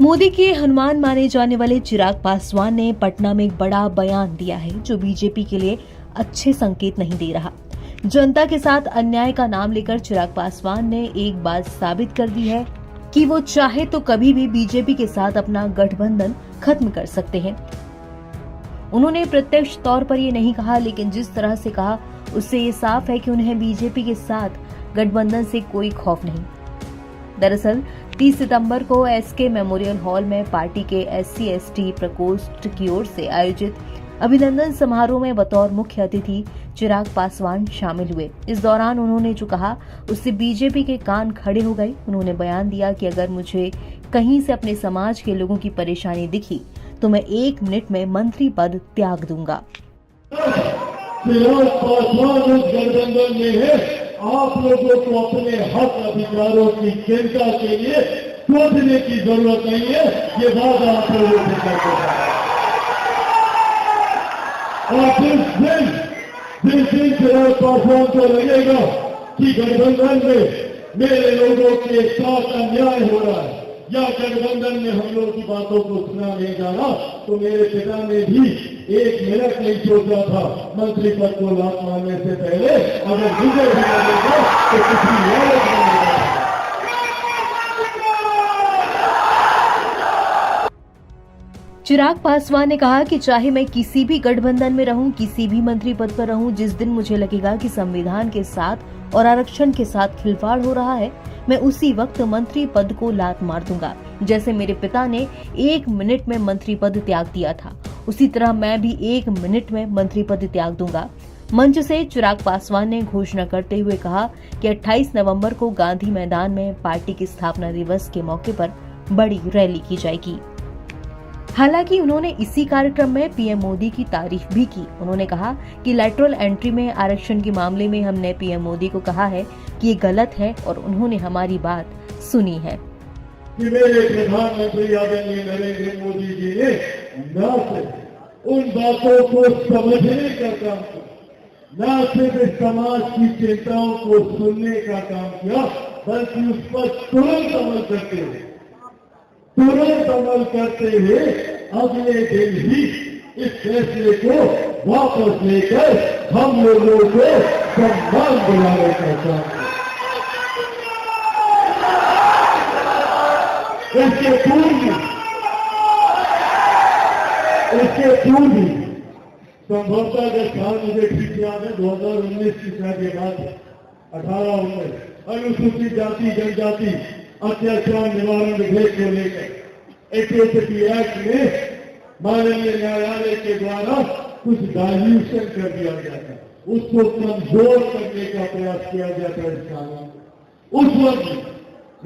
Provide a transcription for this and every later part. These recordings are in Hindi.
मोदी के हनुमान माने जाने वाले चिराग पासवान ने पटना में एक बड़ा बयान दिया है जो बीजेपी के लिए अच्छे संकेत नहीं दे रहा। जनता के साथ अन्याय का नाम लेकर चिराग पासवान ने एक बात साबित कर दी है कि वो चाहे तो कभी भी बीजेपी के साथ अपना गठबंधन खत्म कर सकते हैं। उन्होंने प्रत्यक्ष तौर पर ये नहीं कहा, लेकिन जिस तरह से कहा उससे ये साफ है कि उन्हें बीजेपी के साथ गठबंधन से कोई खौफ नहीं। दरअसल 30 सितंबर को एसके मेमोरियल हॉल में पार्टी के SC/ST प्रकोष्ठ की ओर से आयोजित अभिनंदन समारोह में बतौर मुख्य अतिथि चिराग पासवान शामिल हुए। इस दौरान उन्होंने जो कहा उससे बीजेपी के कान खड़े हो गए। उन्होंने बयान दिया कि अगर मुझे कहीं से अपने समाज के लोगों की परेशानी दिखी तो मैं 1 मिनट में मंत्री पद त्याग दूंगा। चिराग पासवान उस गठबंधन में है। आप लोगों को अपने हक अधिकारों की चिंता के लिए सोचने की जरूरत नहीं है। ये वादा आप लोगों से करते हैं। और जिस दिन चिराग पासवान को लगेगा कि गठबंधन में मेरे लोगों के साथ अन्याय हो रहा है या गठबंधन में हम लोग की बातों को सुना नहीं जा रहा, तो मेरे पिता ने भी 1 मिनट नहीं सोचा था मंत्री पद को लात मारने से पहले। अगर मुझे भी लगेगा तो किसी लालच में नहीं। चिराग पासवान ने कहा कि चाहे मैं किसी भी गठबंधन में रहूं, किसी भी मंत्री पद पर रहूं, जिस दिन मुझे लगेगा कि संविधान के साथ और आरक्षण के साथ खिलवाड़ हो रहा है, मैं उसी वक्त मंत्री पद को लात मार दूंगा। जैसे मेरे पिता ने 1 मिनट में मंत्री पद त्याग दिया था, उसी तरह मैं भी 1 मिनट में मंत्री पद त्याग दूंगा। मंच से चिराग पासवान ने घोषणा करते हुए कहा कि 28 नवंबर को गांधी मैदान में पार्टी की स्थापना दिवस के मौके पर बड़ी रैली की जाएगी। हालांकि उन्होंने इसी कार्यक्रम में पीएम मोदी की तारीफ भी की। उन्होंने कहा कि लैटरल एंट्री में आरक्षण के मामले में हमने पीएम मोदी को कहा है कि ये गलत है और उन्होंने हमारी बात सुनी है। कि मेरे प्रधानमंत्री आदरणीय नरेंद्र मोदी जी ने न सिर्फ उन बातों को समझने का काम किया, न सिर्फ समाज की चिंताओं को सुनने का काम किया, बल्कि उस पर तुरंत अमल करते हुए अगले दिन ही इस फैसले को वापस लेकर हम लोगों को सम्मान दिलाने का काम किया। इसके पूर्व संभवतः अगर साल मुझे ठीक याद है 2019 की शायद के बाद 18-19 अनुसूचित जाति जनजाति अत्याचार निवारण विधेयक को लेकर एट्रोसिटी एक्ट में माननीय न्यायालय के द्वारा कुछ डाइल्यूशन कर दिया गया था, उसको कमजोर करने का प्रयास किया गया था इस कानून। उस वक्त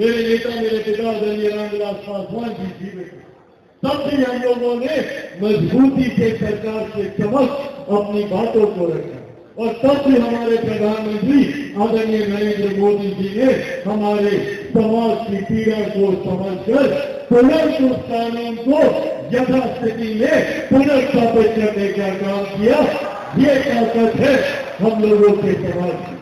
मेरे नेता मेरे पिता आदरणीय रामविलास पासवान जी जीवित थे। तब भी हम लोगों ने मजबूती से सरकार के समक्ष अपनी बातों को रखा और तब भी हमारे प्रधानमंत्री आदरणीय नरेंद्र मोदी जी ने हमारे समाज की पीड़ा को समझकर तुरंत उस कानून को यथास्थिति में पुनर्स्थापित करने का काम किया। ये ताकत है हम लोगों के समाज की।